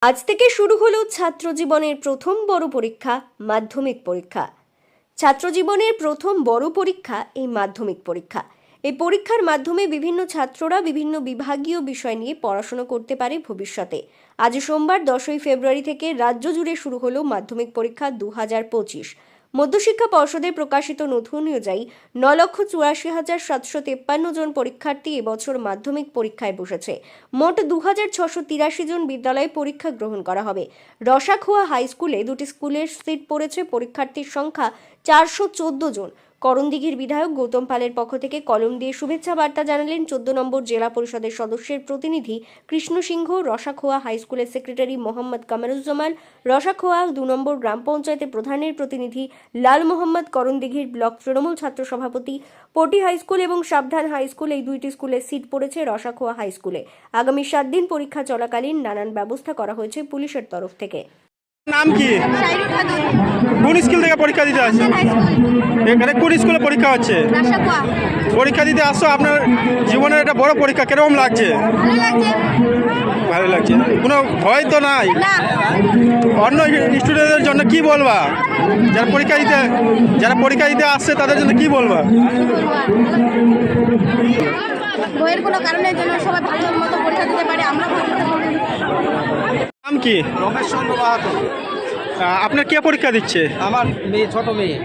আজ থেকে শুরু হলো ছাত্র জীবনের প্রথম বড় পরীক্ষা মাধ্যমিক পরীক্ষা। ছাত্র জীবনের প্রথম বড় পরীক্ষা এই মাধ্যমিক পরীক্ষা। এই পরীক্ষার মাধ্যমে বিভিন্ন ছাত্ররা বিভিন্ন বিভাগীয় বিষয় নিয়ে পড়াশোনা করতে পারে ভবিষ্যতে। আজ সোমবার 10ই ফেব্রুয়ারি থেকে রাজ্য জুড়ে শুরু হলো মাধ্যমিক পরীক্ষা 2025। মধ্যশিক্ষা পর্ষদের প্রকাশিত নথি অনুযায়ী 9,84,753 জন পরীক্ষার্থী এবছর মাধ্যমিক পরীক্ষায় বসেছে। মোট 2,683 জন বিদ্যালয়ে পরীক্ষা গ্রহণ করা হবে। রসাখোয়া হাই স্কুলে দুটি স্কুলের সিট পড়েছে। পরীক্ষার্থীর সংখ্যা 414 জন। করণদিঘির বিধায়ক গৌতম পালের পক্ষ থেকে কলম দিয়ে শুভেচ্ছা বার্তা জানালেন 14 নম্বর জেলা পরিষদের সদস্যের প্রতিনিধি কৃষ্ণ সিংহ, রসাখোয়া হাই স্কুলের সেক্রেটারি মোহাম্মদ কামারুজ্জামান, রসাখোয়া 2 নম্বর গ্রাম পঞ্চায়েতের প্রধানের প্রতিনিধি লাল মোহাম্মদ, করণদিঘির ব্লক তৃণমূল ছাত্র সভাপতি, পটি হাই স্কুল এবং সাবধান হাই স্কুল, এই দুইটি স্কুলের সিট পড়েছে রসাখোয়া হাই স্কুলে। আগামী 7 দিন পরীক্ষা চলাকালীন নানান ব্যবস্থা করা হয়েছে পুলিশের তরফ থেকে। নাম কি? কোন স্কুল থেকে পরীক্ষা দিতে আসছো? এখানে কোন স্কুলে পরীক্ষা হচ্ছে? পরীক্ষা দিতে আসছো, আপনার জীবনের একটা বড় পরীক্ষা, কিরকম লাগছে? ভালো লাগছে। কোনো ভয় তো নাই? অন্য স্টুডেন্টদের জন্য কি বলবা? যারা পরীক্ষা দিতে আসছে তাদের জন্য কি বলবা? বইয়ের কোনো কারণের জন্য সবাই ভালো মতো পরীক্ষা দিতে পারে। আমরা নাম কি? রমেশ চন্দ্র বাহাদুর। আপনার কে পরীক্ষা দিচ্ছে? আমার মেয়ে, ছোট মেয়ে,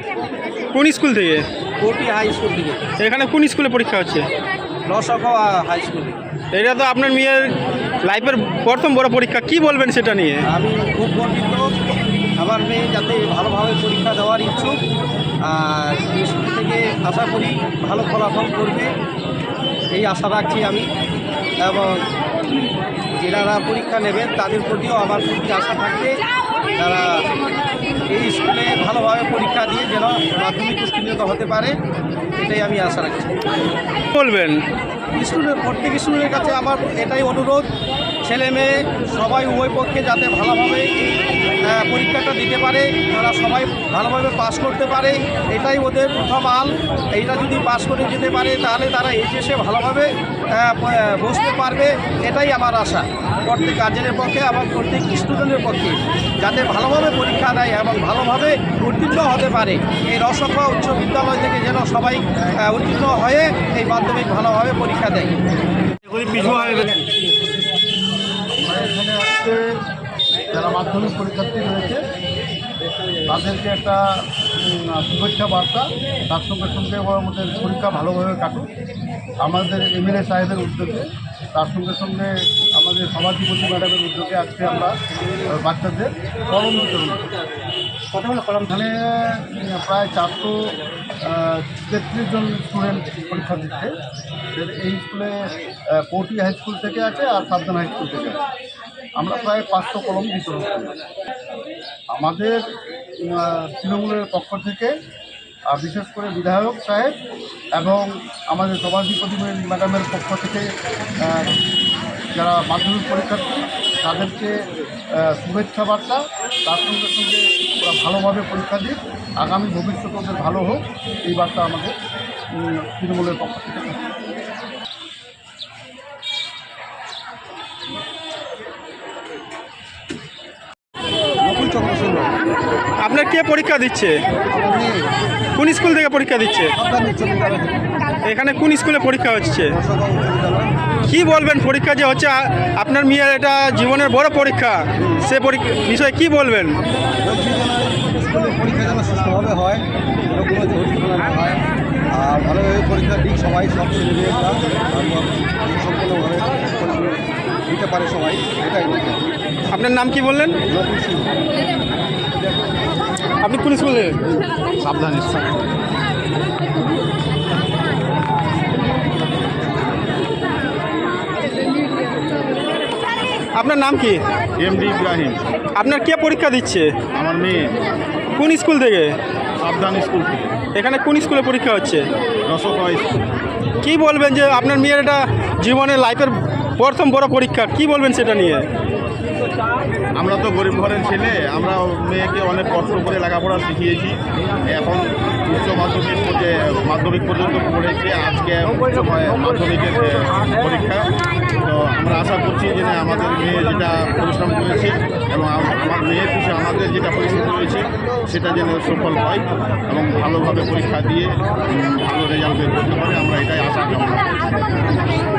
কোন স্কুল থেকে? কোটি হাই স্কুল থেকে। এখানে কোন স্কুলে পরীক্ষা হচ্ছে? Rasakhowa high school. এটা তো আপনার মেয়ের লাইফের প্রথম বড় পরীক্ষা, কি বলবেন সেটা নিয়ে? আমি খুব গর্বিত, আমার মেয়ে যাতে ভালোভাবে পরীক্ষা দেওয়ার ইচ্ছুক। আর স্কুল থেকে আশা করি ভালো ফলাফল করবে, এই আশা রাখছি আমি। এবং যারা পরীক্ষা নেবেন তাদের প্রতিও আমার প্রতি আশা থাকবে, তারা এই স্কুলে ভালোভাবে পরীক্ষা দিয়ে যেন মাধ্যমিক উত্তীর্ণ হতে পারে, এটাই আমি আশা রাখছি। বলবেন প্রত্যেক স্টুডেন্টের কাছে আমার এটাই অনুরোধ, ছেলে মেয়ে সবাই উভয় পক্ষে যাতে ভালোভাবে পরীক্ষাটা দিতে পারে, তারা সবাই ভালোভাবে পাস করতে পারে, এটাই ওদের প্রথম আল। এইটা যদি পাস করে যেতে পারে তাহলে তারা এইচএসে ভালোভাবে বসতে পারবে, এটাই আমার আশা প্রত্যেক গার্জেনের পক্ষে এবং প্রত্যেক স্টুডেন্টের পক্ষে, যাতে ভালোভাবে পরীক্ষা দেয় এবং ভালোভাবে উত্তীর্ণ হতে পারে। এই রসাখোয়া উচ্চ বিদ্যালয় থেকে যেন সবাই উত্তীর্ণ হয়ে এই মাধ্যমিক ভালোভাবে পরীক্ষা দেয়। এখানে আজকে যারা মাধ্যমিক পরীক্ষার্থী রয়েছে তাদেরকে একটা শুভেচ্ছা বার্তা, তার সঙ্গে সঙ্গে আমাদের পরীক্ষা ভালোভাবে কাটুক আমাদের এমএলএ সাহেবের উদ্যোগে, তার সঙ্গে সঙ্গে আমাদের সভাধিপতি ম্যাডামের উদ্যোগে আজকে আমরা বাচ্চাদের কলম বিতরণ করি। এখানে প্রায় 433 জন স্টুডেন্ট পরীক্ষা দিচ্ছে। এই স্কুলে কোটি হাই স্কুল থেকে আছে আর সাবধান হাই স্কুল থেকে আছে। আমরা প্রায় 500 কলম বিতরণ করি। আমাদের তৃণমূলের পক্ষ থেকে বিশেষ করে বিধায়ক সাহেব এবং আমাদের সভাধিপতি ম্যাডামের পক্ষ থেকে যারা মাধ্যমিক পরীক্ষার্থী তাদেরকে শুভেচ্ছা বার্তা, তার সঙ্গে সঙ্গে ওরা ভালোভাবে পরীক্ষা দিক, আগামী ভবিষ্যৎ ওদের ভালো হোক, এই বার্তা আমাদের তৃণমূলের পক্ষ থেকে। আপনার কে পরীক্ষা দিচ্ছে? কোন স্কুল থেকে পরীক্ষা দিচ্ছে? এখানে কোন স্কুলে পরীক্ষা হচ্ছে? কি বলবেন পরীক্ষা যে হচ্ছে আপনার মেয়ের এটা জীবনের বড় পরীক্ষা, সে পরীক্ষা বিষয়ে কি বলবেন? স্কুলের পরীক্ষা যেন সুস্থভাবে হয়, কোনো ঝুঁকিপূর্ণ না হয়, আর ভালোভাবে পরীক্ষা দিক সবাই, সব ছেলেমেয়েরা সম্পূর্ণভাবে দিতে পারে সবাই, এটাই বলতে। আপনার নাম কি বললেন? আপনি কোন স্কুলে? সাবধান স্কুল। আপনার নাম কি? এমডি ইব্রাহিম। আপনার কে পরীক্ষা দিচ্ছে? আমার মেয়ে। কোন স্কুল থেকে? সাবধান স্কুল থেকে। এখানে কোন স্কুলে পরীক্ষা হচ্ছে? রসাখোয়া স্কুল। কি বলবেন যে আপনার মেয়ের এটা জীবনের লাইফের প্রথম বড় পরীক্ষা, কি বলবেন সেটা নিয়ে? আমরা তো গরিব ঘরের ছেলে, আমরা মেয়েকে অনেক কষ্ট করে লেখাপড়া শিখিয়েছি, এখন উচ্চ মাধ্যমিক পর্যন্ত পড়েছে। আজকে মাধ্যমিকের পরীক্ষা। তো আমরা আশা করছি যে না, আমাদের মেয়ে যেটা পরিশ্রম করেছে এবং আমার মেয়ের পিছনে আমাদের যেটা পরিশ্রম করেছে সেটা যেন সফল হয় এবং ভালোভাবে পরীক্ষা দিয়ে ভালো রেজাল্ট বের করতে পারে, আমরা এটাই আশা কামনা করি।